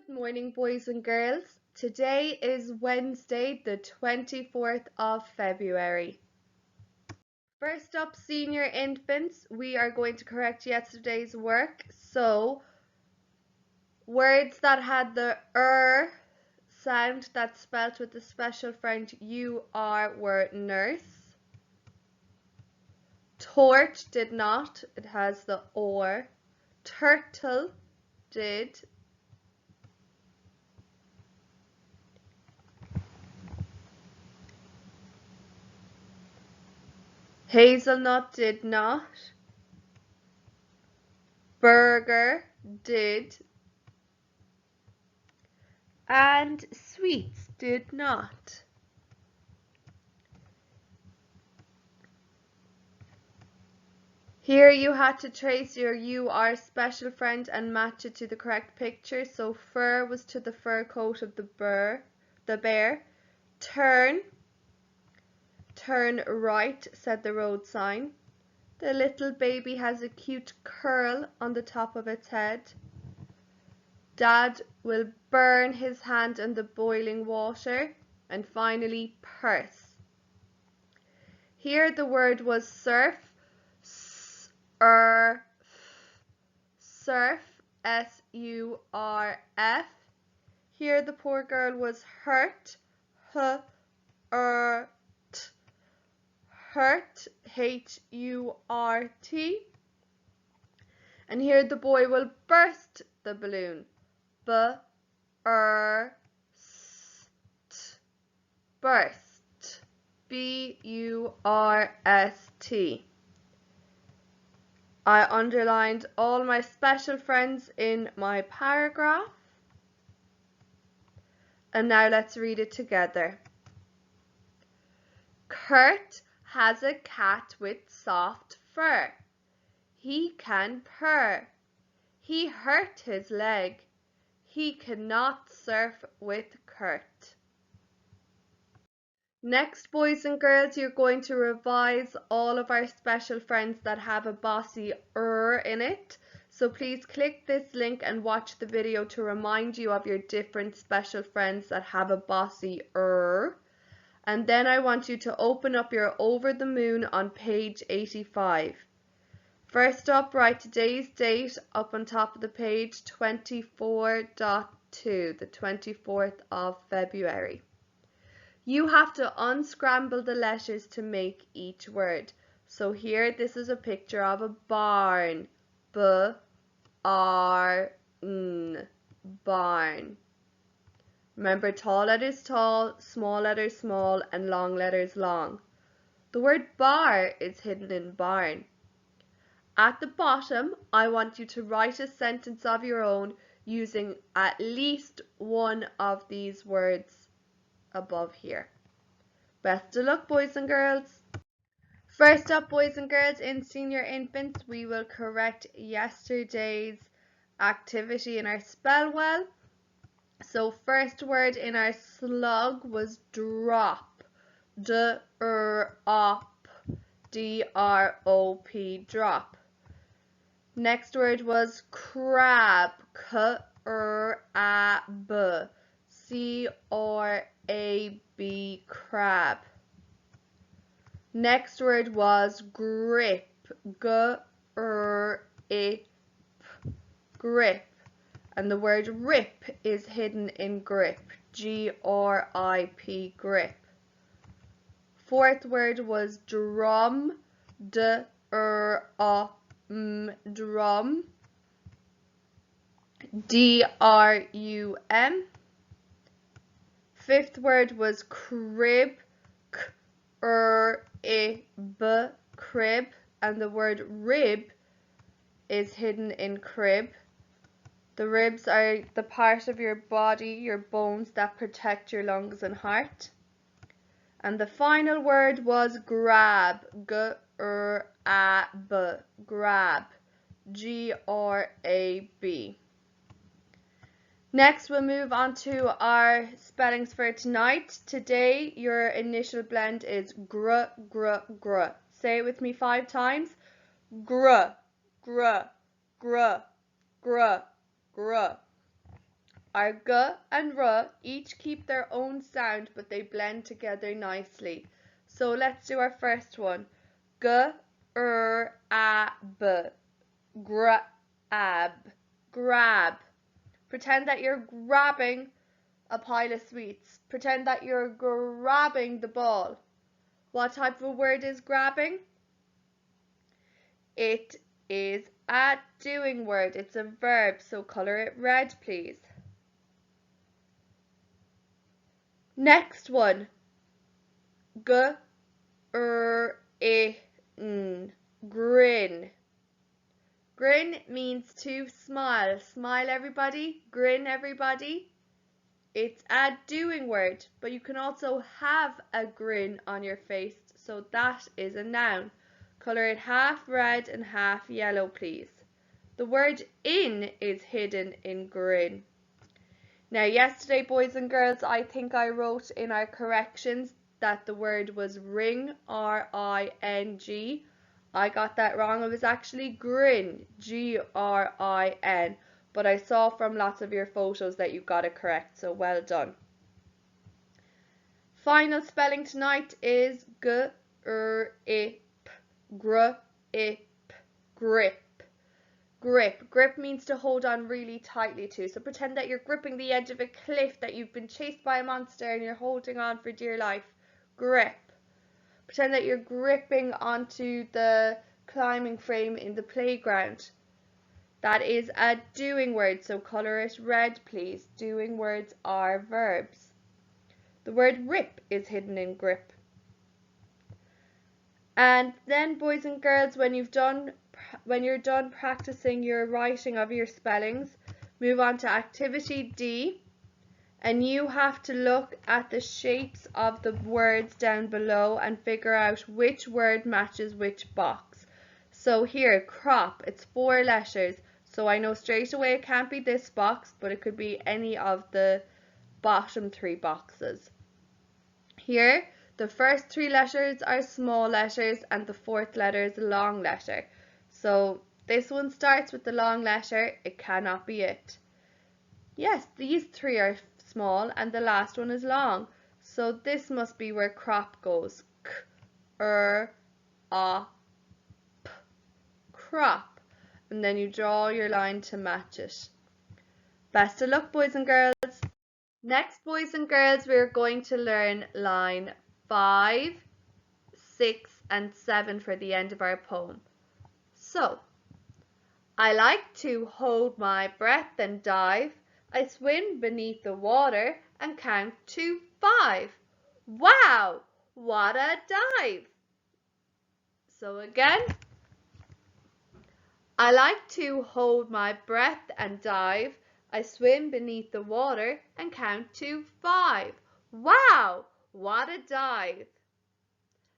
Morning, boys and girls. Today is Wednesday, the 24th of February. First up, senior infants, we are going to correct yesterday's work. So, words that had the sound that's spelt with the special French UR were nurse. Torch did not, it has the or. Turtle did. Hazelnut did not. Burger did. And sweets did not. Here you had to trace your UR special friend and match it to the correct picture. So fur was to the fur coat of the bear. Turn right, said the road sign. The little baby has a cute curl on the top of its head. Dad will burn his hand in the boiling water. And finally, purse. Here the word was surf. Surf, S-U-R-F. Here the poor girl was hurt. Hurt, H-U-R-T. And here the boy will burst the balloon. Burst, B-U-R-S-T. I underlined all my special friends in my paragraph. And now let's read it together. Kurt has a cat with soft fur. He can purr. He hurt his leg. He cannot surf with Kurt. Next, boys and girls, you're going to revise all of our special friends that have a bossy in it. So please click this link and watch the video to remind you of your different special friends that have a bossy And then I want you to open up your Over the Moon on page 85. First up, write today's date up on top of the page, 24.2, the 24th of February. You have to unscramble the letters to make each word. So here, this is a picture of a barn. B-R-N, barn. Remember, tall letters tall, small letters small, and long letters long. The word bar is hidden in barn. At the bottom, I want you to write a sentence of your own using at least one of these words above here. Best of luck, boys and girls. First up, boys and girls, in senior infants, we will correct yesterday's activity in our spell well. So first word in our slug was drop. D-R-O-P, D-R-O-P, drop. Next word was crab. K-R-A-B, C-R-A-B, crab. Next word was grip. G-R-I-P, grip. And the word rip is hidden in grip. G-R-I-P, grip. Fourth word was drum. D-R-U-M, drum. D-R-U-M. Fifth word was crib. K-R-I-B, crib. And the word rib is hidden in crib. The ribs are the part of your body, your bones, that protect your lungs and heart. And the final word was grab. G-R-A-B, grab. G-R-A-B. Next, we'll move on to our spellings for tonight. Today, your initial blend is gr, gr, gr. Say it with me 5 times. Gr, gr, gr, gr, gr. Our g and r each keep their own sound, but they blend together nicely. So let's do our first one. G, a, b. Grab. Grab. Pretend that you're grabbing a pile of sweets. Pretend that you're grabbing the ball. What type of a word is grabbing? It is a doing word. It's a verb, so color it red, please. Next one. Grin. Grin. Grin means to smile. Smile, everybody. Grin, everybody. It's a doing word, but you can also have a grin on your face, so that is a noun. Color it half red and half yellow, please. The word in is hidden in grin. Now, yesterday, boys and girls, I think I wrote in our corrections that the word was ring, R-I-N-G. I got that wrong. It was actually grin, G-R-I-N. But I saw from lots of your photos that you got it correct, so well done. Final spelling tonight is grip, grip. Grip. Grip means to hold on really tightly to. So pretend that you're gripping the edge of a cliff, that you've been chased by a monster and you're holding on for dear life. Grip. Pretend that you're gripping onto the climbing frame in the playground. That is a doing word, so color it red, please. Doing words are verbs. The word rip is hidden in grip. And then, boys and girls, when you're done practicing your writing of your spellings, move on to activity D, and you have to look at the shapes of the words down below and figure out which word matches which box. So here, crop, it's 4 letters, so I know straight away it can't be this box, but it could be any of the bottom 3 boxes. Here, the first 3 letters are small letters and the 4th letter is a long letter. So this one starts with the long letter, it cannot be it. Yes, these 3 are small and the last one is long. So this must be where crop goes. K, p, crop. And then you draw your line to match it. Best of luck, boys and girls. Next, boys and girls, we're going to learn line 5, 6, and 7 for the end of our poem. So, I like to hold my breath and dive. I swim beneath the water and count to 5. Wow, what a dive! So again, I like to hold my breath and dive. I swim beneath the water and count to 5. Wow, what a dive!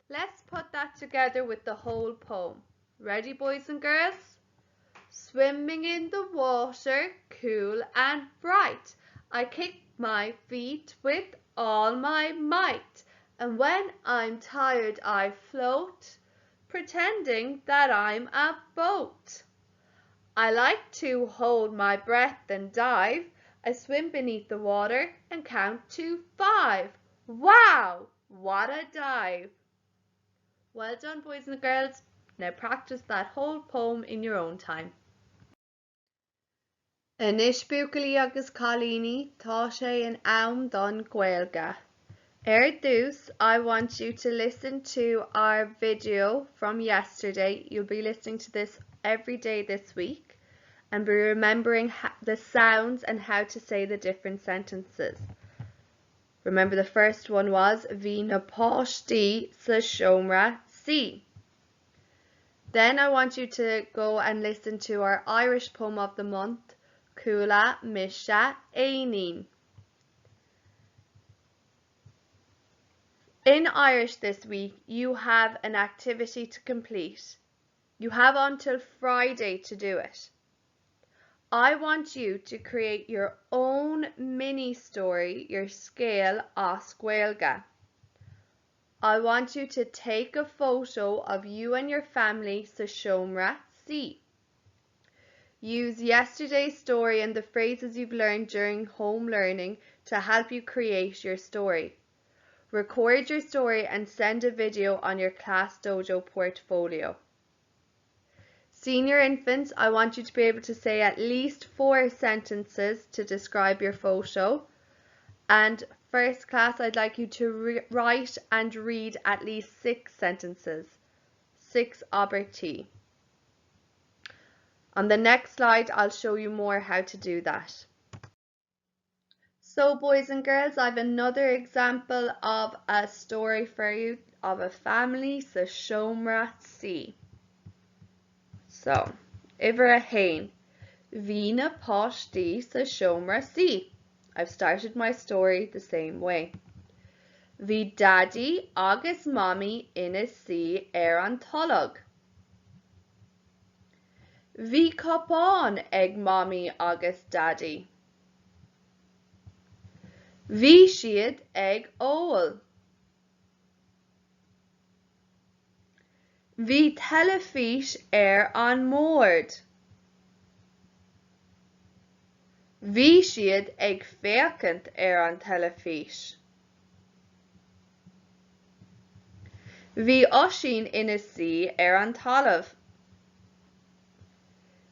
Let's put that together with the whole poem. Ready, boys and girls? Swimming in the water, cool and bright, I kick my feet with all my might, and when I'm tired I float, pretending that I'm a boat. I like to hold my breath and dive. I swim beneath the water and count to 5. Wow, what a dive! Well done, boys and girls. Now practice that whole poem in your own time. Inis buacailí agus Colíní, tá sé an am don Gaeilge. Dús, I want you to listen to our video from yesterday. You'll be listening to this every day this week and be remembering the sounds and how to say the different sentences. Remember, the first one was Bhí na páistí sa seomra sí. Then I want you to go and listen to our Irish poem of the month, Cúla Misha Éinín. In Irish this week, you have an activity to complete. You have until Friday to do it. I want you to create your own mini story, your scéal as Gaeilge. I want you to take a photo of you and your family sa seomra sí. Use yesterday's story and the phrases you've learned during home learning to help you create your story. Record your story and send a video on your Class Dojo portfolio. Senior infants, I want you to be able to say at least 4 sentences to describe your photo. And first class, I'd like you to write and read at least 6 sentences. 6 Abertí. On the next slide, I'll show you more how to do that. So boys and girls, I have another example of a story for you of a family sa Siomra Sea. So, Iver a hain, Vina Poshti sa Siomra Sea. I've started my story the same way. Vi daddy agus mommy ina sea an tolog. Vi copán ag mommy agus daddy. Vi siad ag óil. Vi telefís an mór. Vi siad ag féacant an telefís. Vi oshin ina sea an talamh.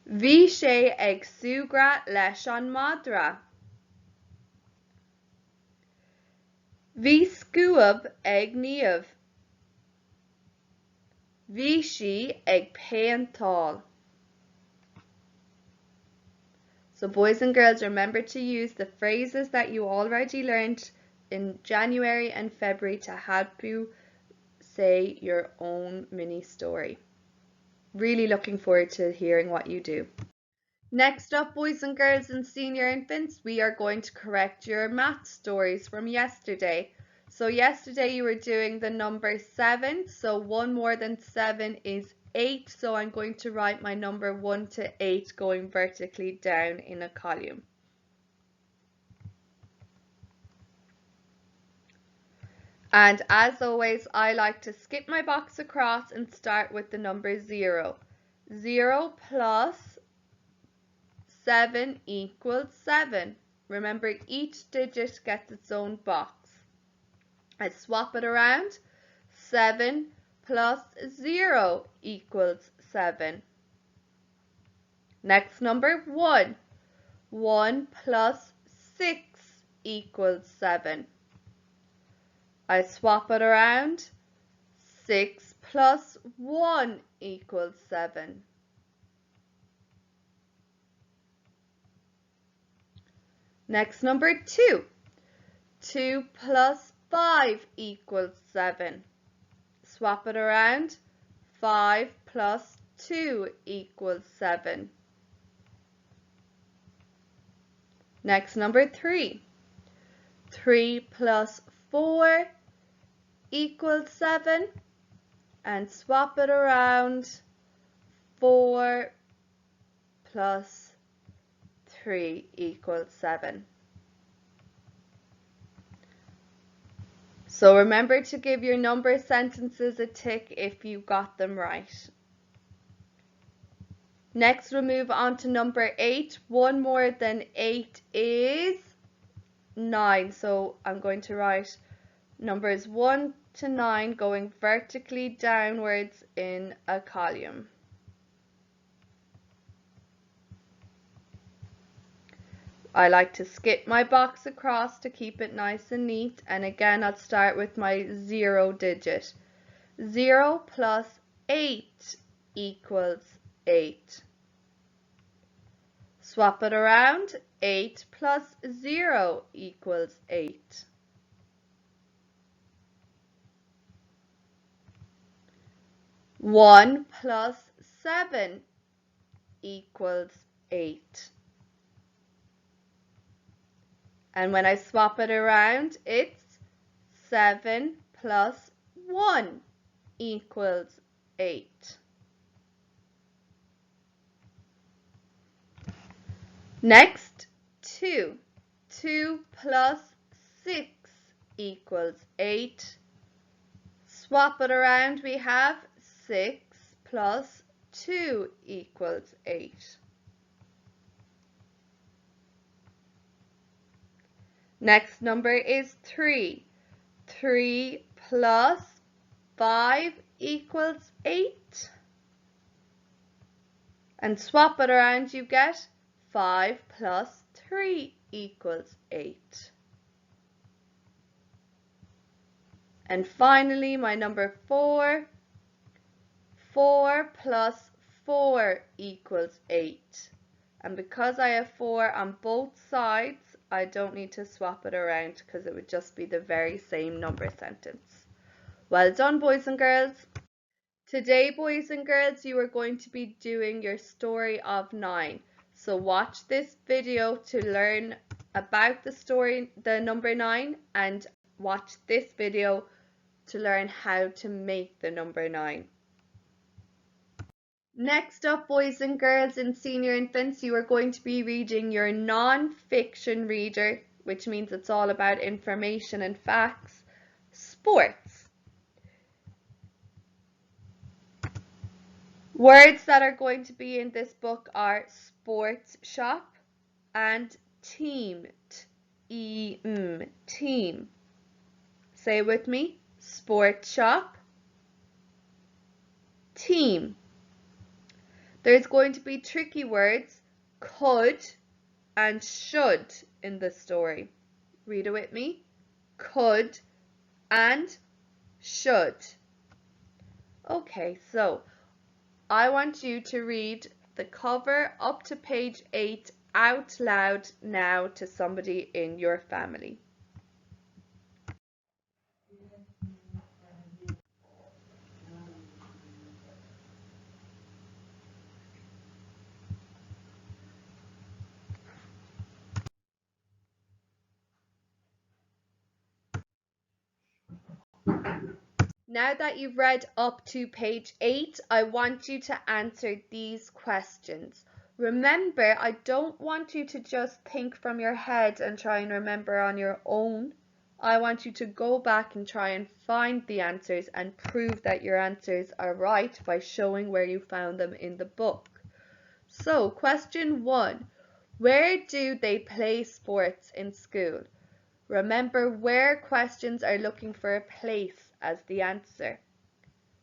Vi sé ag sugra leis an madra. Vi scuab ag níamh. Vi si ag peantáil. So boys and girls, remember to use the phrases that you already learned in January and February to help you say your own mini story. Really looking forward to hearing what you do. Next up, boys and girls and senior infants, we are going to correct your math stories from yesterday. So yesterday you were doing the number 7, so 1 more than 7 is 8, so I'm going to write my number 1 to 8 going vertically down in a column. And as always, I like to skip my box across and start with the number 0. 0 plus 7 equals 7. Remember, each digit gets its own box. I swap it around. 7 plus 0 equals 7. Next number, 1. 1 plus 6 equals 7. I swap it around. 6 plus 1 equals 7. Next number, 2. 2 plus 5 equals 7. Swap it around. 5 plus 2 equals 7. Next number, 3. 3 plus 4 equals 7. And swap it around. 4 plus 3 equals 7. So remember to give your number sentences a tick if you got them right. Next we'll move on to number 8. 1 more than 8 is 9. So I'm going to write numbers 1 to 9 going vertically downwards in a column. I like to skip my box across to keep it nice and neat, and again I'll start with my 0 digit. 0 plus 8 equals 8. Swap it around. 8 plus 0 equals 8. One plus 7 equals 8. And when I swap it around, it's 7 plus 1 equals 8. Next, 2. 2 plus 6 equals 8. Swap it around, we have 6 plus 2 equals 8. Next number is 3. 3 plus 5 equals 8. And swap it around, you get 5 plus 3 equals 8. And finally, my number 4. 4 plus 4 equals 8. And because I have 4 on both sides, I don't need to swap it around because it would just be the very same number sentence. Well done, boys and girls. Today, boys and girls, you are going to be doing your story of 9. So watch this video to learn about the number 9, and watch this video to learn how to make the number 9. Next up, boys and girls and senior infants, you are going to be reading your non-fiction reader, which means it's all about information and facts, sports. Words that are going to be in this book are sports shop and team. Team. Say it with me. Sports shop, team. There's going to be tricky words, could and should, in the story. Read it with me. Could and should. Okay, so I want you to read the cover up to page 8 out loud now to somebody in your family. Now that you've read up to page 8, I want you to answer these questions. Remember, I don't want you to just think from your head and try and remember on your own. I want you to go back and try and find the answers and prove that your answers are right by showing where you found them in the book. So, question 1. Where do they play sports in school? Remember where questions are looking for a place as the answer.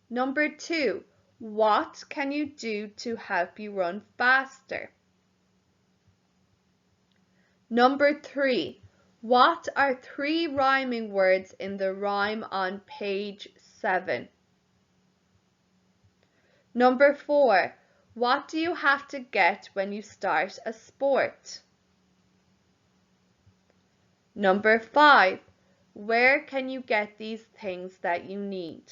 Number 2, what can you do to help you run faster? Number 3, what are 3 rhyming words in the rhyme on page 7? Number 4, what do you have to get when you start a sport? Number 5, where can you get these things that you need?